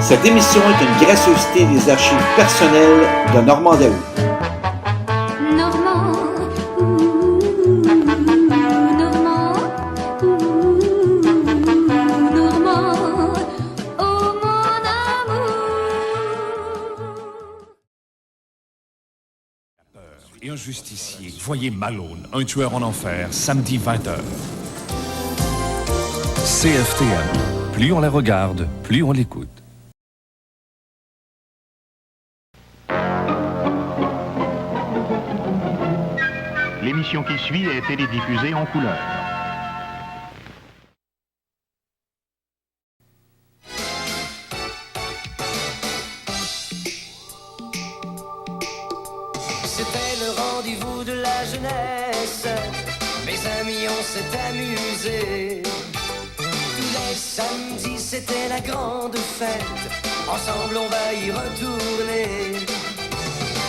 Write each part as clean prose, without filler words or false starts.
Cette émission est une gracieuseté des archives personnelles de Normand Daou. Et un justicier. Voyez Malone, un tueur en enfer, samedi 20h. CFTM. Plus on la regarde, plus on l'écoute. L'émission qui suit est télédiffusée en couleur. C'était le rendez-vous de la jeunesse. Mes amis, on s'est amusés. Tous les samedis, c'était la grande fête. Ensemble, on va y retourner.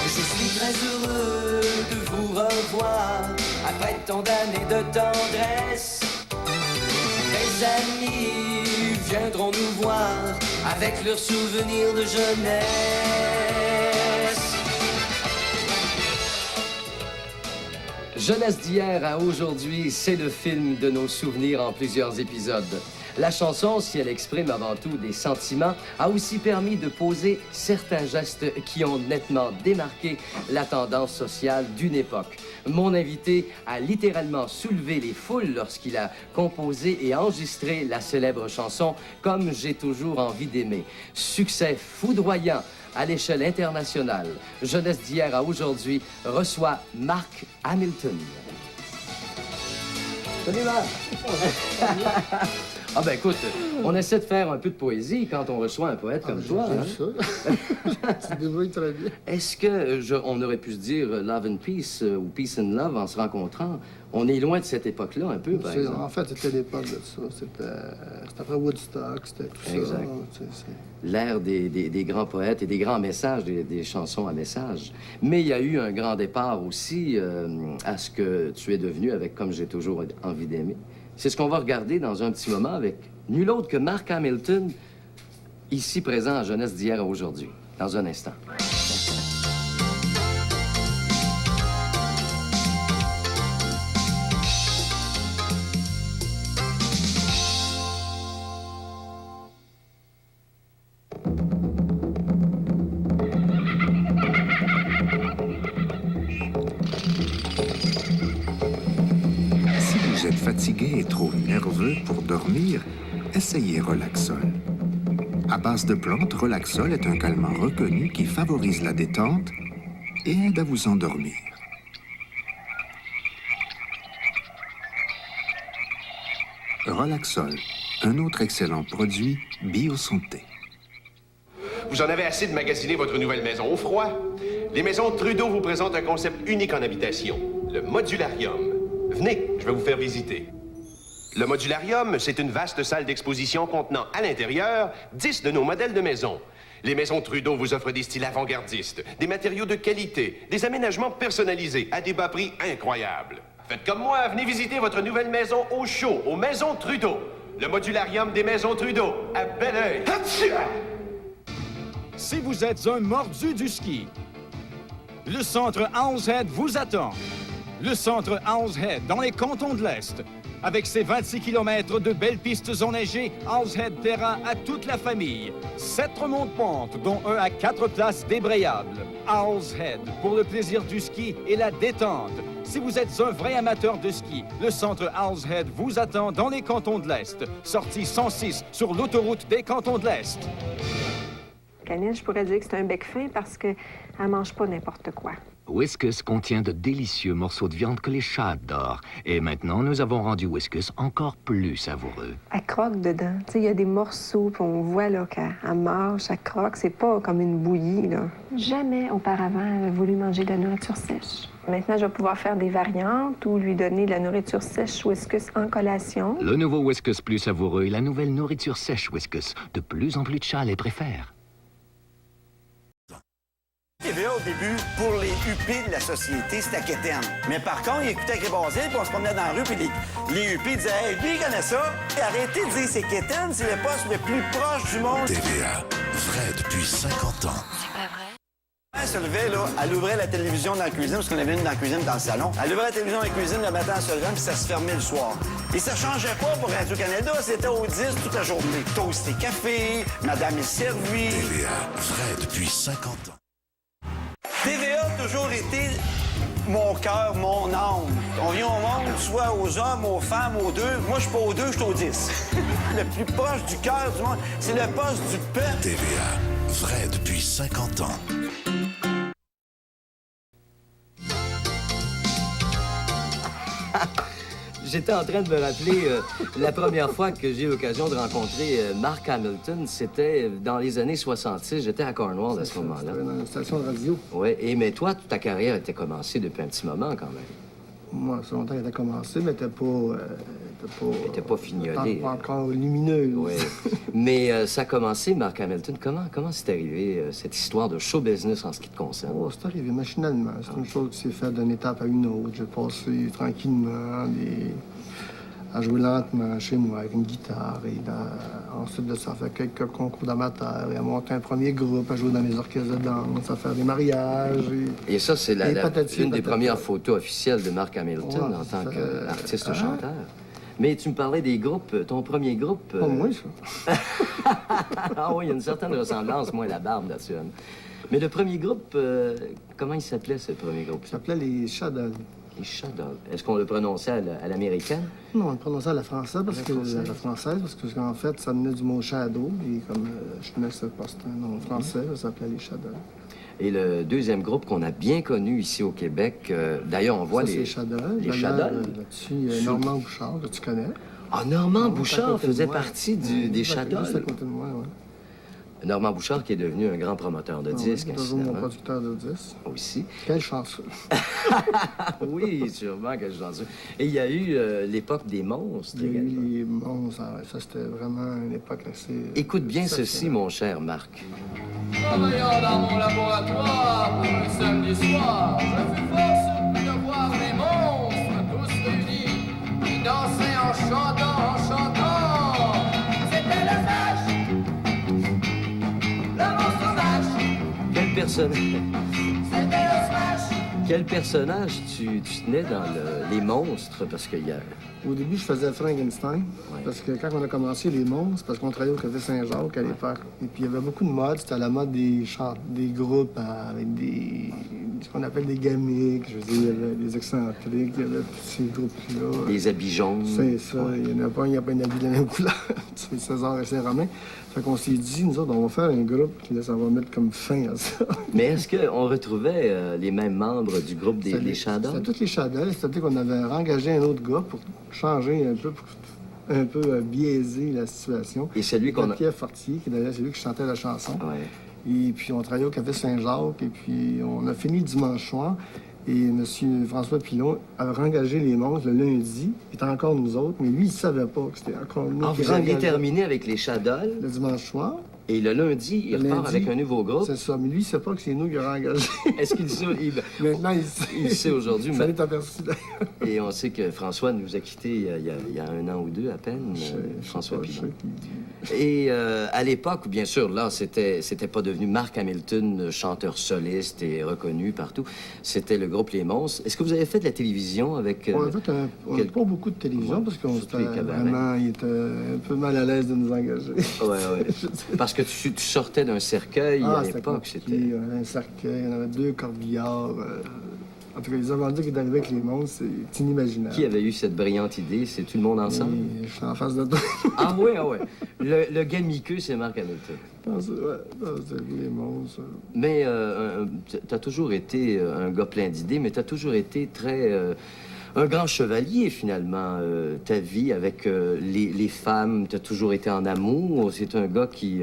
Je suis très heureux de vous revoir. Après tant d'années de tendresse, des amis viendront nous voir avec leurs souvenirs de jeunesse. Jeunesse d'hier à aujourd'hui, c'est le film de nos souvenirs en plusieurs épisodes. La chanson, si elle exprime avant tout des sentiments, a aussi permis de poser certains gestes qui ont nettement démarqué la tendance sociale d'une époque. Mon invité a littéralement soulevé les foules lorsqu'il a composé et enregistré la célèbre chanson « Comme j'ai toujours envie d'aimer ». Succès foudroyant à l'échelle internationale. Jeunesse d'hier à aujourd'hui reçoit Mark Hamilton. Salut Mark! Ah ben écoute, on essaie de faire un peu de poésie quand on reçoit un poète comme toi. J'aime ça. Tu te débrouilles très bien. Est-ce que on aurait pu se dire Love and Peace ou Peace and Love en se rencontrant? On est loin de cette époque-là un peu, par exemple. En fait, c'était l'époque de ça. C'était après Woodstock, c'était tout exact. Ça. L'ère des grands poètes et des grands messages, des chansons à message. Mais il y a eu un grand départ aussi à ce que tu es devenu avec Comme j'ai toujours envie d'aimer. C'est ce qu'on va regarder dans un petit moment avec nul autre que Mark Hamilton, ici présent à Jeunesse d'hier à aujourd'hui, dans un instant. Si vous êtes fatigué et trop nerveux pour dormir, essayez Relaxol. À base de plantes, Relaxol est un calmant reconnu qui favorise la détente et aide à vous endormir. Relaxol, un autre excellent produit BioSanté. Vous en avez assez de magasiner votre nouvelle maison au froid? Les maisons Trudeau vous présentent un concept unique en habitation, le modularium. Venez, je vais vous faire visiter. Le modularium, c'est une vaste salle d'exposition contenant à l'intérieur 10 de nos modèles de maisons. Les maisons Trudeau vous offrent des styles avant-gardistes, des matériaux de qualité, des aménagements personnalisés à des bas prix incroyables. Faites comme moi, venez visiter votre nouvelle maison au chaud, aux Maisons Trudeau. Le modularium des Maisons Trudeau, à bel oeil. Si vous êtes un mordu du ski, le centre Owl's Head vous attend. Le centre Owl's Head, dans les cantons de l'Est. Avec ses 26 km de belles pistes enneigées, Owl's Head plaira à toute la famille. 7 remontes pentes, dont 1 à 4 places débrayables. Owl's Head, pour le plaisir du ski et la détente. Si vous êtes un vrai amateur de ski, le centre Owl's Head vous attend dans les cantons de l'Est. Sortie 106 sur l'autoroute des cantons de l'Est. Canine, je pourrais dire que c'est un bec fin parce qu'elle mange pas n'importe quoi. Whiskus contient de délicieux morceaux de viande que les chats adorent. Et maintenant, nous avons rendu Whiskus encore plus savoureux. Elle croque dedans. Tu sais, il y a des morceaux, puis on voit là, qu'elle mange, elle croque. C'est pas comme une bouillie, là. Jamais auparavant, elle avait voulu manger de la nourriture sèche. Maintenant, je vais pouvoir faire des variantes ou lui donner de la nourriture sèche Whiskus en collation. Le nouveau Whiskus plus savoureux et la nouvelle nourriture sèche Whiskus. De plus en plus de chats les préfèrent. TVA au début, pour les huppés de la société, c'était quétaine. Mais par contre, il écoutait avec les Basile, puis on se promenait dans la rue, puis les huppés disaient « Hey, lui, il connaît ça! » Arrêtez de dire c'est quétaine, c'est le poste le plus proche du monde. TVA, vrai depuis 50 ans. C'est pas vrai? Elle se levait, là, elle ouvrait la télévision dans la cuisine, parce qu'on avait une dans la cuisine, dans le salon. Elle ouvrait la télévision dans la cuisine le matin en se levant, puis ça se fermait le soir. Et ça changeait pas pour Radio-Canada, c'était au 10 toute la journée. Toast et café, madame est servie. TVA, vrai depuis 50 ans. TVA a toujours été mon cœur, mon âme. On vient au monde, soit aux hommes, aux femmes, aux deux. Moi, je suis pas aux deux, je suis aux 10. Le plus proche du cœur du monde, c'est le poste du peuple. TVA, vrai depuis 50 ans. J'étais en train de me rappeler la première fois que j'ai eu l'occasion de rencontrer Mark Hamilton, c'était dans les années 66. J'étais à Cornwall à ce moment-là. Dans une station de radio. Oui, mais toi, ta carrière était commencée depuis un petit moment quand même. Moi, ça longtemps qu'elle a commencé, mais elle n'était pas fignolée. Pas encore lumineuse. Oui. Mais ça a commencé, Mark Hamilton. Comment c'est arrivé, cette histoire de show business en ce qui te concerne? Oh, c'est arrivé machinalement. C'est une chose qui s'est faite d'une étape à une autre. J'ai passé tranquillement à jouer lentement chez moi avec une guitare. Ensuite de ça, à faire quelques concours d'amateurs et à monter un premier groupe, à jouer dans les orchestres de danse, à faire des mariages. Et ça, c'est une des premières photos officielles de Mark Hamilton en tant qu'artiste-chanteur. Mais tu me parlais des groupes, ton premier groupe... Pas moi, ça. Ah oui, il y a une certaine ressemblance, moi, la barbe, naturellement. Mais le premier groupe, comment il s'appelait, ce premier groupe? Il s'appelait les Shadows. Les Shadows. Est-ce qu'on le prononçait à l'américaine? Non, on le prononçait à la française, parce qu'en fait, ça venait du mot shadow, et comme je tenais ce poste, un nom français, ça s'appelait les Shadows. Et le deuxième groupe qu'on a bien connu ici au Québec, d'ailleurs, on voit les Shadows. Les Shadows. Là-dessus, Normand Bouchard, que tu connais. Ah, Normand Bouchard faisait partie des Shadows. Juste à côté de moi, oui. Normand Bouchard, qui est devenu un grand promoteur de disques. Oui, toujours mon producteur de disques. Aussi. Quelle chanceux. Oui, sûrement, quelle chanceux. Et il y a eu l'époque des monstres. Il y a eu les monstres, ça c'était vraiment une époque assez... Écoute bien ceci, mon cher Marc. Travaillant dans mon laboratoire pour un samedi soir, je fus fort surpris de voir les monstres tous réunis, qui dansaient en chantant, C'était le vache! Quel personnage... C'était le smash! Quel personnage tu tenais dans les monstres? Parce qu'il y a... Au début, je faisais Frankenstein, parce que quand on a commencé les monstres, parce qu'on travaillait au Café Saint-Jacques à l'époque, et puis il y avait beaucoup de modes, c'était à la mode des groupes avec ce qu'on appelle des gamiques, je veux dire, il y avait des excentriques, il y avait tous ces groupes-là. Des habits jaunes. C'est ça, il y en a pas, il n'y a pas un habit de la même couleur, c'est César et Saint-Romain. Fait qu'on s'est dit, nous autres, on va faire un groupe, puis là, ça va mettre comme fin à ça. Mais est-ce qu'on retrouvait les mêmes membres du groupe des Shadows? C'était tous les Shadows, c'est-à-dire qu'on avait engagé un autre gars pour changer un peu biaiser la situation. Et celui qu'on a... Pierre Fortier, qui d'ailleurs, c'est lui qui chantait la chanson. Ouais. Et puis, on travaillait au Café Saint-Jacques, et puis on a fini dimanche soir. Et M. François Pilon a engagé les monstres le lundi. Il était encore nous autres, mais lui, il ne savait pas que c'était encore nous. Ah, vous aviez terminé avec les Shadows? Le dimanche soir. Et le lundi, il repart avec un nouveau groupe. C'est ça, mais lui, il ne sait pas que c'est nous qui avons engagé. Est-ce qu'il sait? Maintenant, il sait aujourd'hui. Ça l'est aperçu, d'ailleurs. Et on sait que François nous a quittés il y a un an ou deux à peine, François Pilon. Et à l'époque, bien sûr, là, c'était pas devenu Mark Hamilton, chanteur soliste et reconnu partout. C'était le groupe Les Monstres. Est-ce que vous avez fait de la télévision avec... On a fait pas beaucoup de télévision, parce qu'on était vraiment... Il était un peu mal à l'aise de nous engager. Oui. Parce que tu sortais d'un cercueil à l'époque, c'était... un cercueil, on avait 2 corbillards. En tout cas, les aventures qui est arrivé avec les monstres, c'est inimaginable. Qui avait eu cette brillante idée? C'est tout le monde ensemble? Oui, je suis en face de toi. Ah oui. Le gars miqueux, c'est Mark Hamilton. C'est les monstres. Mais t'as toujours été un gars plein d'idées, mais t'as toujours été très... un grand chevalier, finalement, ta vie avec les femmes. Tu as toujours été en amour. C'est un gars qui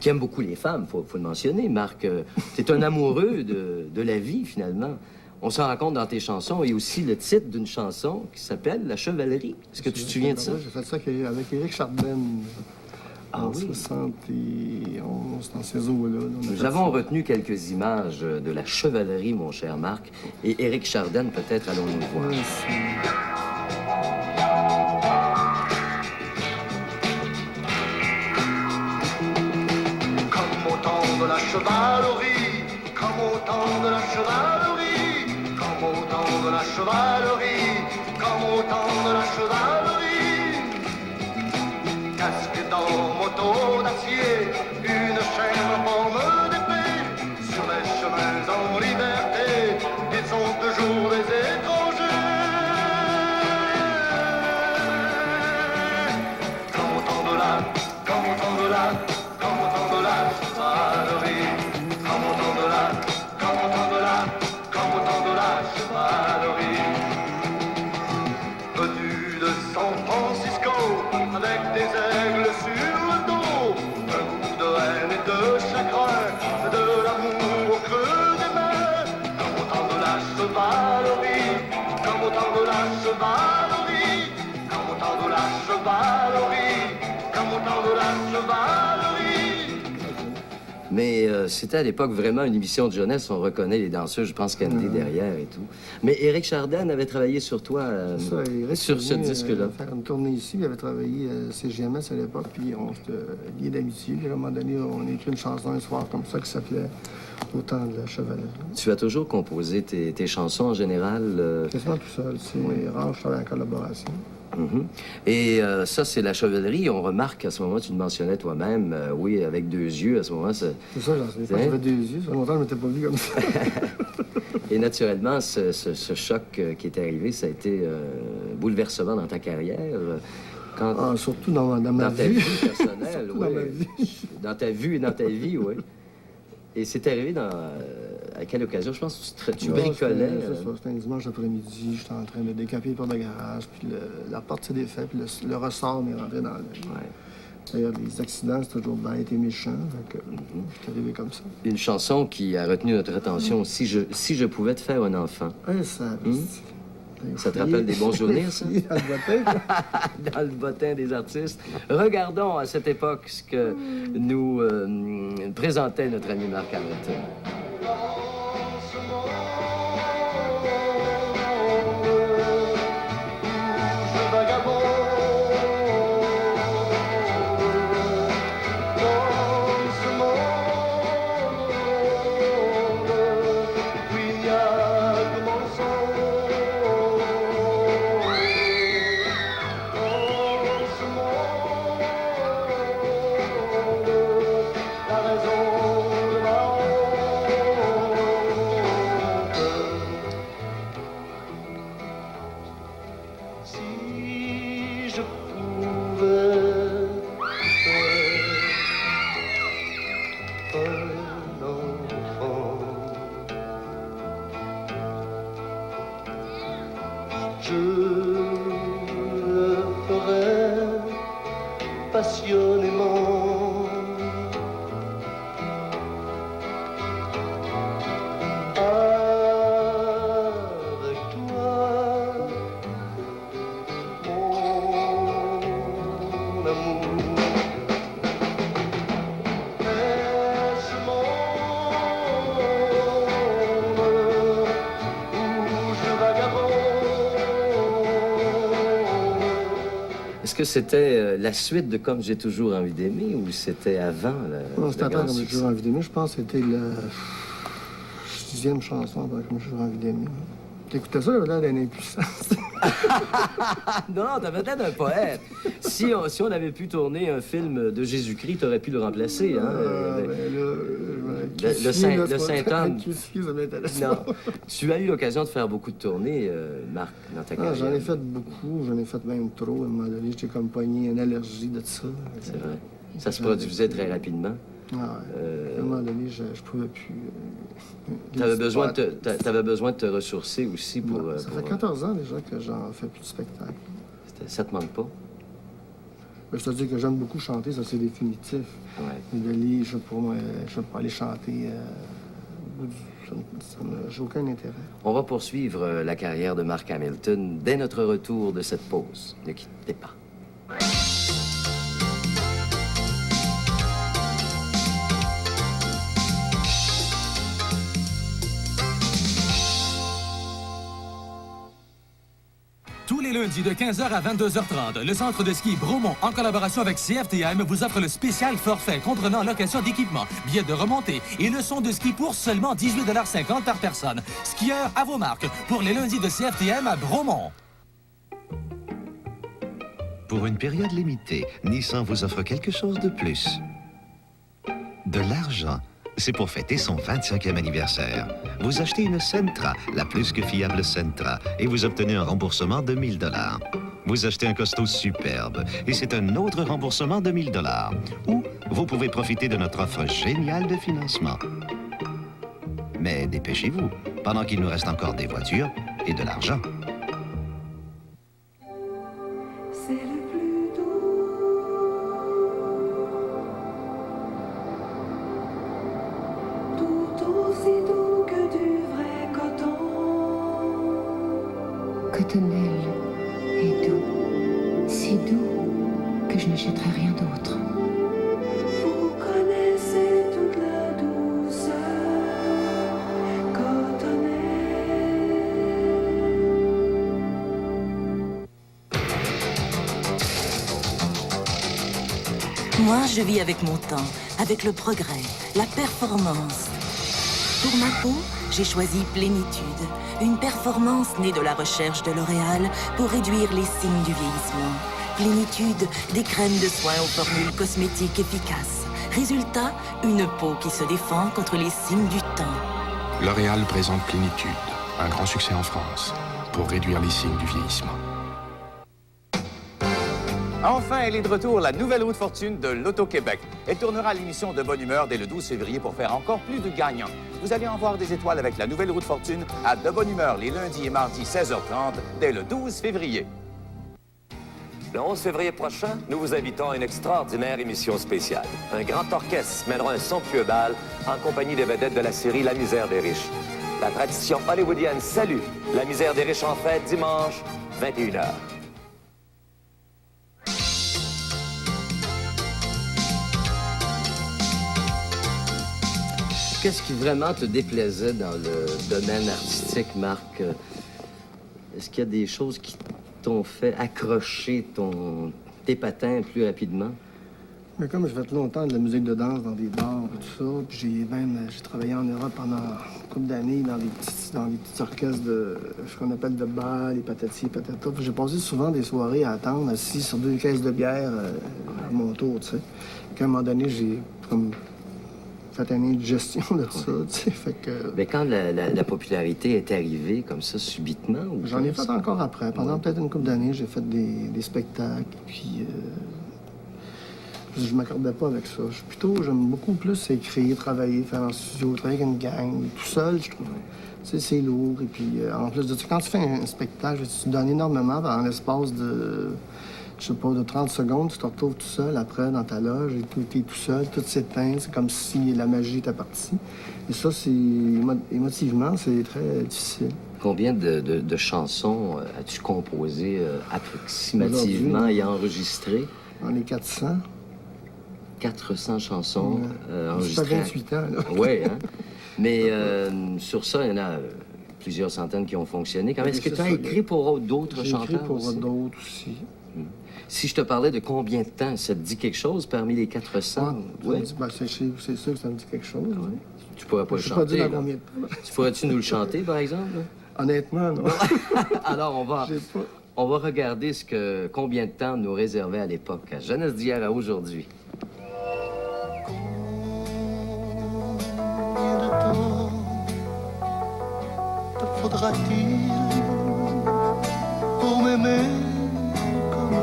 aime beaucoup les femmes, faut le mentionner, Marc. Tu es un amoureux de la vie, finalement. On s'en rend compte dans tes chansons et aussi le titre d'une chanson qui s'appelle La Chevalerie. Est-ce que tu te souviens de ça? J'ai fait ça avec Éric Chardin. En 71, dans ces eaux-là. Nous avons retenu quelques images de la chevalerie, mon cher Marc, et Éric Chardin, peut-être allons-nous voir. Comme au temps de la chevalerie, comme au temps de la chevalerie, comme au temps de la chevalerie, comme au temps de la chevalerie. Casque d'or, moto d'acier, une chaîne en forme d'épée, sur les chemins en liberté, ils sont toujours des étrangers. Comme au temps de la, comme au temps de la, comme au temps de la chevalerie, comme au temps de la, comme au temps de la, comme au temps de la chevalerie. Venu de San Francisco, avec des aigles sur le dos, un goût de haine et de chagrin, de l'amour au creux des mains, comme au temps de la chevalerie, comme au temps de la chevalerie, comme au temps de la chevalerie, comme au temps de la chevalerie. Mais c'était à l'époque vraiment une émission de jeunesse. On reconnaît les danseurs, je pense Candy derrière et tout. Mais Éric Chardin avait travaillé sur toi, sur ce disque-là. Faire une tournée ici, il avait travaillé à CGMS à l'époque, puis on s'était liés d'amitié. Puis à un moment donné, on a écrit une chanson un soir comme ça qui s'appelait Au temps de la chevalerie. Tu as toujours composé tes chansons en général? Quasiment tout seul. C'est rare, je travaille en collaboration. Et ça, c'est la chevalerie. On remarque à ce moment, tu le mentionnais toi-même, oui, avec deux yeux, à ce moment. C'est ça, j'en sais pas, j'avais deux yeux. Ça fait longtemps que je ne m'étais pas vu comme ça. Et naturellement, ce choc qui est arrivé, ça a été bouleversement dans ta carrière. Quand, surtout dans ma vie. Ta vie personnelle, Surtout oui. dans ma vie. Dans ta vue et dans ta vie, oui. Et c'est arrivé à quelle occasion? Je pense que tu bricolais. C'était un dimanche après-midi, j'étais en train de décaper les portes de garage, puis la porte s'est défaite, puis le ressort m'est rentré dans l'œil. D'ailleurs, les accidents, c'est toujours bête et méchant, donc c'est arrivé comme ça. Une chanson qui a retenu notre attention, si je pouvais te faire un enfant. Ça te rappelle des bons souvenirs, ça? Dans le bottin. Dans le bottin des artistes. Regardons à cette époque ce que nous présentait notre ami Marc Hamilton. Passionnément. Avec toi, mon amour. Est-ce monde où je vagabonde? Est-ce que c'était la suite de Comme j'ai toujours envie d'aimer ou c'était avant Non, c'était avant Comme j'ai toujours envie d'aimer. Je pense que c'était la 6e chanson avant Comme j'ai toujours envie d'aimer. T'écoutais ça, j'avais l'air d'un impuissant. Non, t'avais l'air d'un poète. Si on avait pu tourner un film de Jésus-Christ, t'aurais pu le remplacer, hein? Le Saint-Homme. Non. Tu as eu l'occasion de faire beaucoup de tournées, Marc, dans ta carrière. J'en ai fait beaucoup, j'en ai fait même trop. À un moment donné, j'étais comme pogné une allergie de ça. C'est vrai. Ça se produisait très rapidement. À un moment donné, je pouvais plus. T'avais besoin de te ressourcer aussi pour... Ça fait 14 ans déjà que j'en fais plus de spectacle. Ça te manque pas? Je te dis que j'aime beaucoup chanter, ça c'est définitif. Mais d'aller, je peux aller chanter, j'ai aucun intérêt. On va poursuivre la carrière de Marc Hamilton dès notre retour de cette pause. Ne quittez pas. les lundis de 15h à 22h30, le centre de ski Bromont, en collaboration avec CFTM, vous offre le spécial forfait comprenant location d'équipement, billets de remontée et leçons de ski pour seulement 18,50 $ par personne. Skieurs à vos marques pour les lundis de CFTM à Bromont. Pour une période limitée, Nissan vous offre quelque chose de plus. De l'argent. C'est pour fêter son 25e anniversaire. Vous achetez une Sentra, la plus que fiable Sentra, et vous obtenez un remboursement de 1 000 $. Vous achetez un costaud superbe, et c'est un autre remboursement de 1 000 $. Ou vous pouvez profiter de notre offre géniale de financement. Mais dépêchez-vous, pendant qu'il nous reste encore des voitures et de l'argent. Cotonnelle est doux, si doux que je n'achèterai rien d'autre. Vous connaissez toute la douceur cotonnelle. Moi, je vis avec mon temps, avec le progrès, la performance. Pour ma peau, j'ai choisi Plénitude, une performance née de la recherche de L'Oréal pour réduire les signes du vieillissement. Plénitude, des crèmes de soins aux formules cosmétiques efficaces. Résultat, une peau qui se défend contre les signes du temps. L'Oréal présente Plénitude, un grand succès en France, pour réduire les signes du vieillissement. Enfin, elle est de retour, la nouvelle roue de fortune de l'Auto-Québec. Elle tournera à l'émission de Bonne Humeur dès le 12 février pour faire encore plus de gagnants. Vous allez en voir des étoiles avec la nouvelle roue de fortune à De Bonne Humeur les lundis et mardis 16h30 dès le 12 février. Le 11 février prochain, nous vous invitons à une extraordinaire émission spéciale. Un grand orchestre mènera un somptueux bal en compagnie des vedettes de la série La misère des riches. La tradition hollywoodienne salue La misère des riches en fête dimanche, 21h. Qu'est-ce qui vraiment te déplaisait dans le domaine artistique, Marc? Est-ce qu'il y a des choses qui t'ont fait accrocher tes patins plus rapidement? Mais comme j'ai fait longtemps de la musique de danse dans des bars et tout ça, puis j'ai travaillé en Europe pendant une couple d'années dans des petits orchestres de ce qu'on appelle de bal, les patati, patata. J'ai passé souvent des soirées à attendre, assis sur 2 caisses de bière à mon tour, tu sais. Puis à un moment donné, j'ai comme fait une gestion de ça, tu sais, fait que... Mais quand la popularité est arrivée comme ça, subitement? Ou j'en ai fait encore après. Pendant peut-être une couple d'années, j'ai fait des spectacles, puis... je m'accordais pas avec ça. J'aime beaucoup plus écrire, travailler, faire en studio, travailler avec une gang. Tout seul, je trouve, tu sais, c'est lourd. Et puis, en plus de ça, quand tu fais un spectacle, tu donnes énormément en l'espace de... je sais pas, de 30 secondes, tu te retrouves tout seul après dans ta loge et tu es tout seul, tout s'éteint, c'est comme si la magie était partie. Et ça, c'est émotivement, c'est très difficile. Combien de chansons as-tu composé approximativement et enregistré? On est 400. 400 chansons enregistrées. Ça fait 28 ans, là. Oui, hein? Mais sur ça, il y en a plusieurs centaines qui ont fonctionné. Est-ce que tu as écrit pour d'autres chanteurs? J'ai écrit pour d'autres aussi. Si je te parlais de combien de temps, ça te dit quelque chose parmi les 400? Oui. C'est sûr que ça me dit quelque chose. Oui. Tu pourrais pas le chanter. Je ne sais pas dire dans combien de temps. Pourrais-tu nous le chanter, par exemple? Honnêtement, non. Alors, on va regarder combien de temps nous réservait à l'époque, à Jeunesse d'hier à aujourd'hui. Combien de temps te faudra-t-il pour m'aimer comme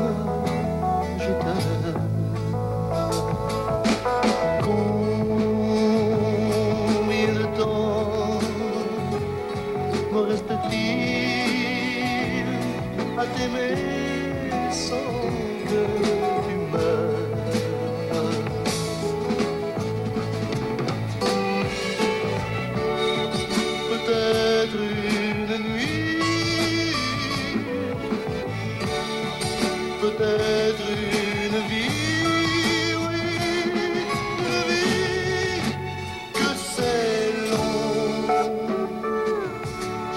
je t'aime? Combien de temps me reste-t-il à t'aimer sans que tu m'aimes? Peut-être une nuit, peut-être une vie, oui, une vie, que c'est long.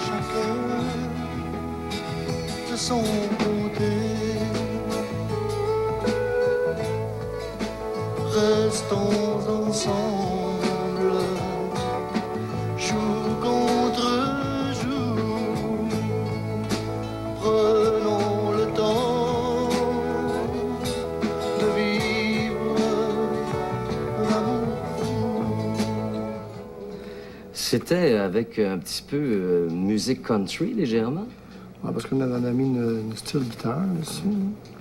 Chacun de son côté. restons ensemble, jour contre jour, prenons le temps de vivre l'amour. C'était avec un petit peu musique country, légèrement? Ouais, parce qu'on a mis une style guitare dessus.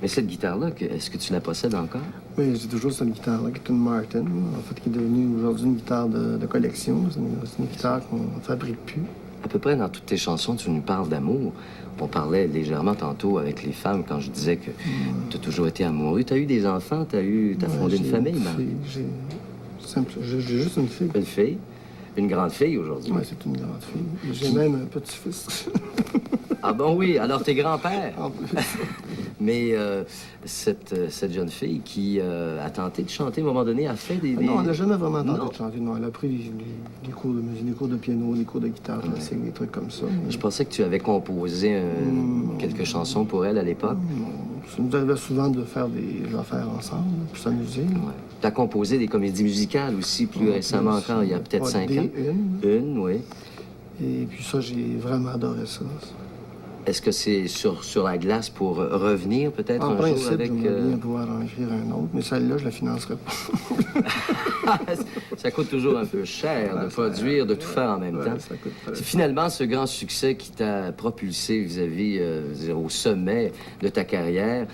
Mais cette guitare-là, est-ce que tu la possèdes encore? Oui, j'ai toujours cette guitare-là, qui est une Martin, en fait, qui est devenue aujourd'hui une guitare de collection. C'est une guitare qu'on ne fabrique plus. À peu près dans toutes tes chansons, tu nous parles d'amour. On parlait légèrement tantôt avec les femmes quand je disais que tu as toujours été amoureux. Tu as eu des enfants, t'as fondé une famille, Marc? J'ai juste une fille. Une fille? Une grande fille aujourd'hui? Oui, c'est une grande fille. J'ai même un petit-fils. Ah bon, oui, alors t'es grand-père. En plus. Mais cette jeune fille qui a tenté de chanter à un moment donné, a fait des... Non, elle n'a jamais vraiment tenté de chanter. Non, elle a pris des cours de musique, des cours de piano, des cours de guitare classique, des trucs comme ça. Je pensais que tu avais composé quelques chansons pour elle à l'époque. Ça nous arrivait souvent de faire des affaires ensemble, pour s'amuser. Ouais. Tu as composé des comédies musicales aussi, plus récemment encore, il y a peut-être 5 ans. Une, oui. Et puis ça, j'ai vraiment adoré ça. Est-ce que c'est sur la glace pour revenir peut-être un principe, jour avec... j'aimerais bien pouvoir en écrire un autre, mais celle-là, je la financerai pas. Ça coûte toujours un peu cher de produire, de tout faire en même temps. C'est finalement ce grand succès qui t'a propulsé vis-à-vis, au sommet de ta carrière,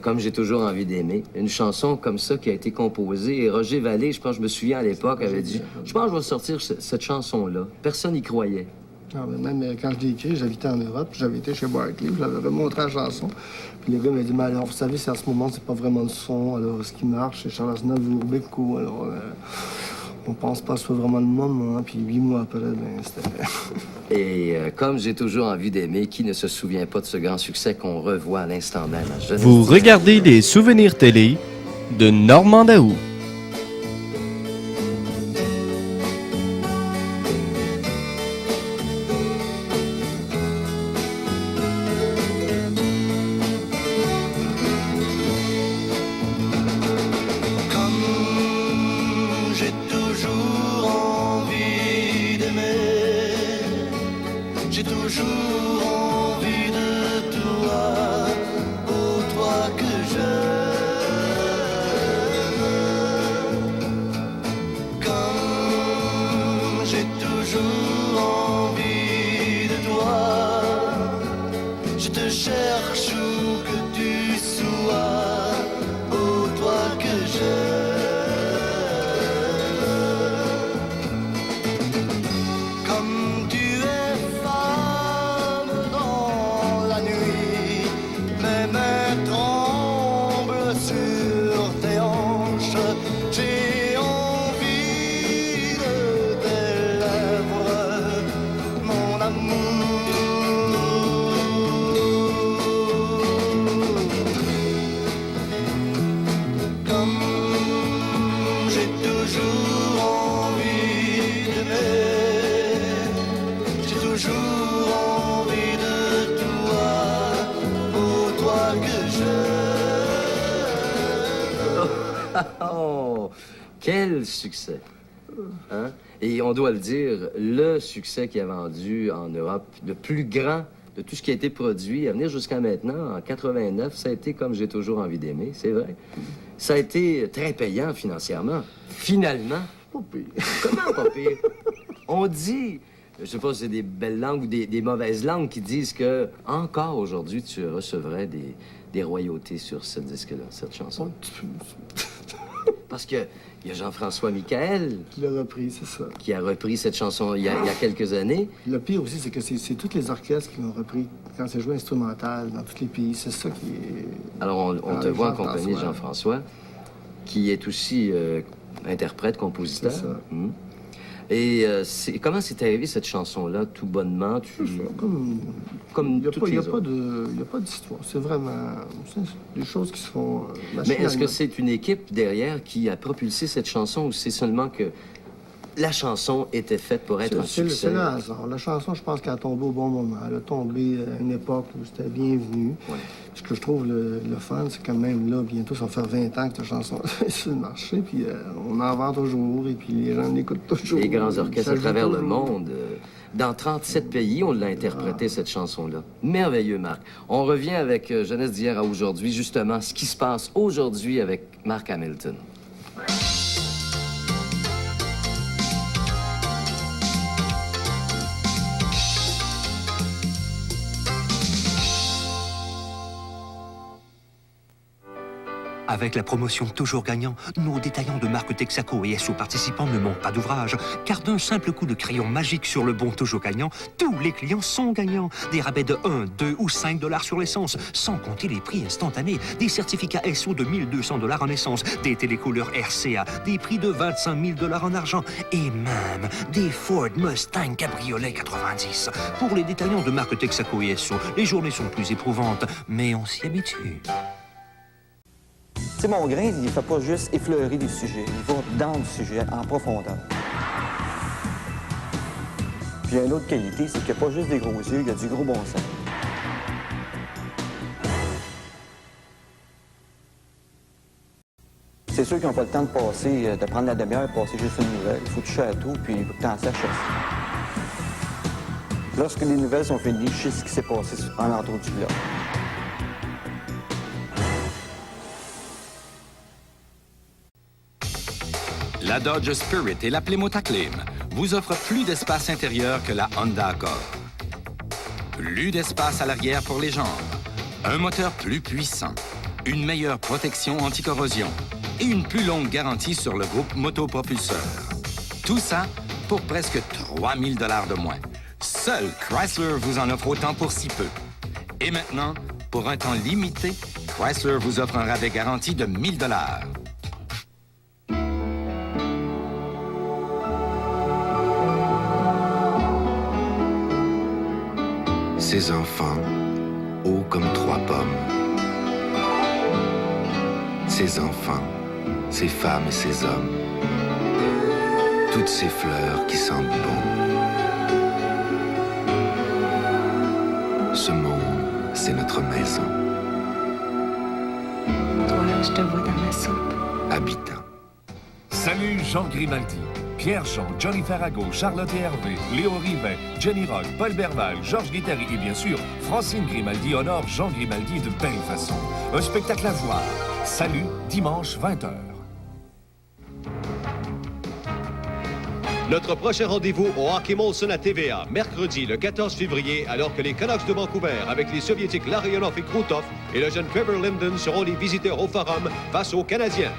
comme j'ai toujours envie d'aimer. Une chanson comme ça qui a été composée, et Roger Vallée, je pense, je me souviens à l'époque, avait dit, je pense que je vais sortir cette chanson-là. Personne n'y croyait. Non, mais même quand je l'ai écrit, j'habitais en Europe, puis j'avais été chez Barclay, je l'avais remontré la chanson. Puis le gars m'a dit, mais alors, vous savez, c'est à ce moment, c'est pas vraiment le son. Alors, ce qui marche, c'est Charles Aznavour, beaucoup. Alors, on pense pas que ce soit vraiment le moment. Puis 8 mois après, ben, c'était... Et comme j'ai toujours envie d'aimer, qui ne se souvient pas de ce grand succès qu'on revoit à l'instant même à Jeunesse Vous regardez les souvenirs télé de Normand Daou. J'ai toujours envie d'aimer, j'ai toujours envie de toi, oh toi que j'aime. Comme j'ai toujours envie de toi, je te cherche où que tu sois, oh toi que j'aime. J'ai envie de tes lèvres, mon amour. Comme j'ai toujours envie d'aimer, j'ai toujours envie de toi, oh toi que Oh, quel succès! Hein? Et on doit le dire, le succès qui a vendu en Europe, le plus grand de tout ce qui a été produit à venir jusqu'à maintenant, en 89, ça a été Comme j'ai toujours envie d'aimer, c'est vrai. Ça a été très payant financièrement. Finalement. Pas pire. Comment pas pire? On dit, je sais pas si c'est des belles langues ou des mauvaises langues qui disent que encore aujourd'hui, tu recevrais des royautés sur ce disque-là, cette chanson. Parce que il y a Jean-François Michael... Qui l'a repris, c'est ça. Qui a repris cette chanson il y a quelques années. Le pire aussi, c'est que c'est tous les orchestres qui l'ont repris quand c'est joué instrumental dans tous les pays. C'est ça qui est... Alors, on te voit en compagnie de Jean-François, qui est aussi interprète, compositeur. C'est ça. Et comment c'est arrivé cette chanson-là, tout bonnement? Comme toutes les autres. Il n'y a pas d'histoire. C'est vraiment des choses qui se font Mais est-ce que c'est une équipe derrière qui a propulsé cette chanson ou c'est seulement que la chanson était faite pour être un succès. C'est le hasard. La chanson, je pense qu'elle a tombé au bon moment. Elle a tombé à une époque où c'était bienvenu. Ouais. Ce que je trouve le fun, c'est que même là, bientôt, ça va faire 20 ans que cette chanson est sur le marché, puis on en vend toujours, et puis les gens l'écoutent toujours. Les grands orchestres à travers le monde. Dans 37 Mm. pays, on l'a interprété, cette chanson-là. Merveilleux, Marc. On revient avec Jeunesse d'hier à aujourd'hui, justement, ce qui se passe aujourd'hui avec Mark Hamilton. Avec la promotion Toujours Gagnant, nos détaillants de marque Texaco et SO participants ne manquent pas d'ouvrage, car d'un simple coup de crayon magique sur le bon Toujours Gagnant, tous les clients sont gagnants. Des rabais de 1, 2 ou 5 $ sur l'essence, sans compter les prix instantanés, des certificats SO de 1200 $ en essence, des télécouleurs RCA, des prix de 25 000 $ en argent, et même des Ford Mustang Cabriolet 90. Pour les détaillants de marque Texaco et SO, les journées sont plus éprouvantes, mais on s'y habitue. Tu sais, mon grain, il ne fait pas juste effleurer des sujets. Il va dans le sujet, en profondeur. Puis il y a une autre qualité, c'est qu'il n'y a pas juste des gros yeux, il y a du gros bon sens. C'est sûr qu'ils n'ont pas le temps de passer, de prendre la demi-heure et passer juste une nouvelle. Il faut toucher à tout, puis il faut que tu en saches aussi. Lorsque les nouvelles sont finies, je sais ce qui s'est passé en l'entour du village. La Dodge Spirit et la Plymouth Acclaim vous offrent plus d'espace intérieur que la Honda Accord. Plus d'espace à l'arrière pour les jambes, un moteur plus puissant, une meilleure protection anti-corrosion et une plus longue garantie sur le groupe motopropulseur. Tout ça pour presque 3 000 $ de moins. Seul Chrysler vous en offre autant pour si peu. Et maintenant, pour un temps limité, Chrysler vous offre un rabais garanti de 1 000 $. Ces enfants, hauts comme 3 pommes. Ces enfants, ces femmes et ces hommes. Toutes ces fleurs qui sentent bon. Ce monde, c'est notre maison. Toi, je te vois dans ma soupe. Habitant. Salut Jean Grimaldi. Pierre-Jean, Johnny Farago, Charlotte et Hervé, Léo Rivet, Jenny Rock, Paul Berval, Georges Guittari et bien sûr, Francine Grimaldi honore Jean Grimaldi de belle façon. Un spectacle à voir. Salut, dimanche 20h. Notre prochain rendez-vous au Hockey Molson à TVA, mercredi le 14 février, alors que les Canucks de Vancouver, avec les Soviétiques Larionov et Krutov et le jeune Trevor Linden seront les visiteurs au Forum face aux Canadiens.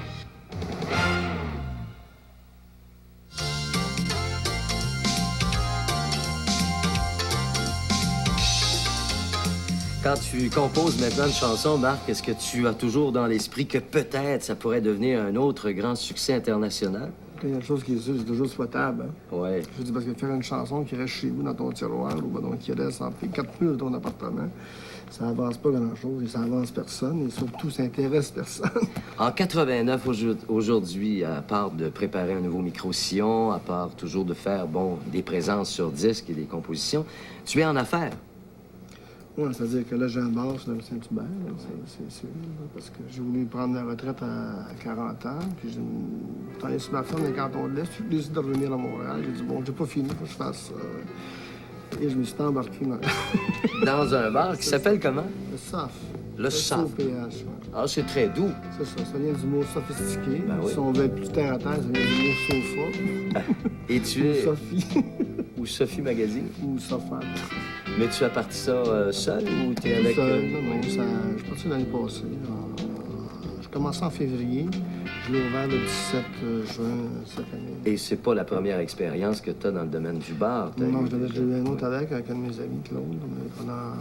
Quand tu composes maintenant une chanson, Marc, est-ce que tu as toujours dans l'esprit que peut-être ça pourrait devenir un autre grand succès international? Il y a quelque chose qui est sûr, c'est toujours souhaitable. Hein? Ouais. Je dis parce que faire une chanson qui reste chez vous dans ton tiroir ou donc qui reste en 4 murs de ton appartement, ça avance pas grand-chose et ça avance personne et surtout ça intéresse personne. En 89, aujourd'hui, à part de préparer un nouveau micro-sillon, à part toujours de faire, des présences sur disque et des compositions, tu es en affaires. Oui, c'est-à-dire que là, j'ai un bar sur le Saint-Hubert, c'est sûr, parce que j'ai voulu prendre la retraite à 40 ans, puis j'ai travaillé sur ma ferme dans les cantons de l'Est, puis j'ai décidé de revenir à Montréal. J'ai dit, bon, j'ai pas fini, faut que je fasse ça. Et je me suis embarqué dans un bar qui s'appelle comment? Le SAF. Le SAF. SOPH, ouais. Ah, c'est très doux. C'est ça vient du mot sophistiqué. Ben oui. Si on veut être plus terre à terre, ça vient du mot sofa. Et tu es... Sophie. Ou Sophie Magazine. Ou Sofa. Mais tu as parti ça seul ou tu es avec... Seul, non, je suis parti l'année passée. J'ai commencé en février. Je l'ai ouvert le 17 juin cette année. Et c'est pas la première expérience que tu as dans le domaine du bar? Non, j'ai eu un autre avec un de mes amis, Claude, pendant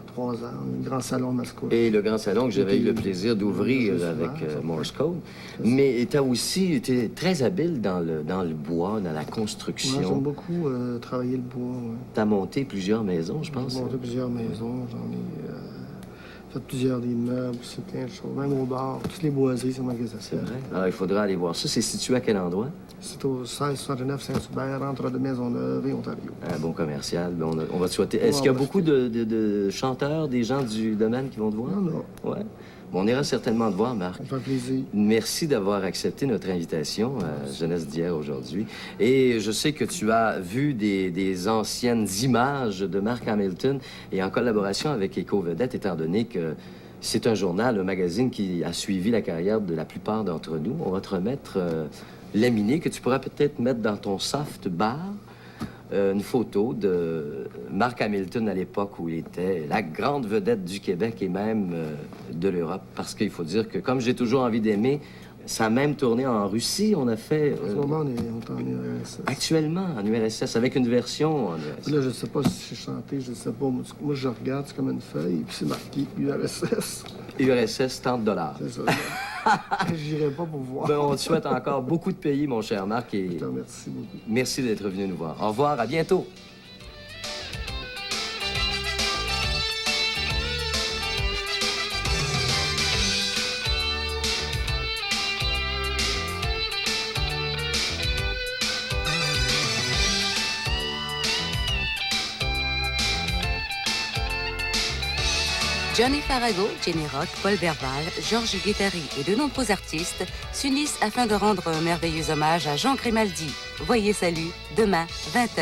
3 ans, le Grand Salon Mascouche. Et le Grand Salon que j'avais eu le plaisir d'ouvrir avec Morse Code. Mais tu as aussi été très habile dans le bois, dans la construction. Moi, j'aime beaucoup travailler le bois. Ouais. Tu as monté plusieurs maisons, je pense. J'ai monté plusieurs maisons. J'en ai fait plusieurs des meubles, c'est plein de choses. Même au bar, toutes les boiseries, c'est moi qui les ai C'est vrai? Alors, il faudra aller voir ça. C'est situé à quel endroit? C'est au 1669 Saint-Hubert, entre de Maisonneuve et Ontario. Un bon commercial. Ben, on va te souhaiter. Est-ce qu'il y a beaucoup de chanteurs, des gens du domaine qui vont te voir? Non. Ouais. Bon, on ira certainement te voir, Marc. Ça fait plaisir. Merci d'avoir accepté notre invitation à Jeunesse d'hier aujourd'hui. Et je sais que tu as vu des anciennes images de Mark Hamilton et en collaboration avec Éco-Vedette, étant donné que c'est un journal, un magazine qui a suivi la carrière de la plupart d'entre nous. On va te remettre laminé que tu pourras peut-être mettre dans ton soft bar. Une photo de Mark Hamilton à l'époque où il était la grande vedette du Québec et même de l'Europe. Parce qu'il faut dire que, comme j'ai toujours envie d'aimer, ça a même tourné en Russie. On a fait... En ce moment, on est en URSS. Actuellement, en URSS, avec une version en URSS. Là, je sais pas si j'ai chanté, je sais pas. Moi, je regarde, c'est comme une feuille, et puis c'est marqué URSS. URSS, $30. C'est ça. J'irai pas pour voir. Ben, on te souhaite encore beaucoup de pays, mon cher Marc. Et je te remercie beaucoup. Merci d'être venu nous voir. Au revoir, à bientôt. Johnny Farago, Jenny Rock, Paul Berval, Georges Guettari et de nombreux artistes s'unissent afin de rendre un merveilleux hommage à Jean Grimaldi. Voyez Salut, demain, 20h.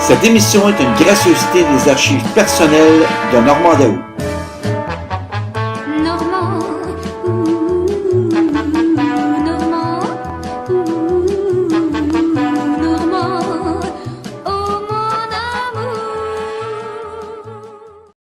Cette émission est une gracieuseté des archives personnelles de Normand Daou. Normand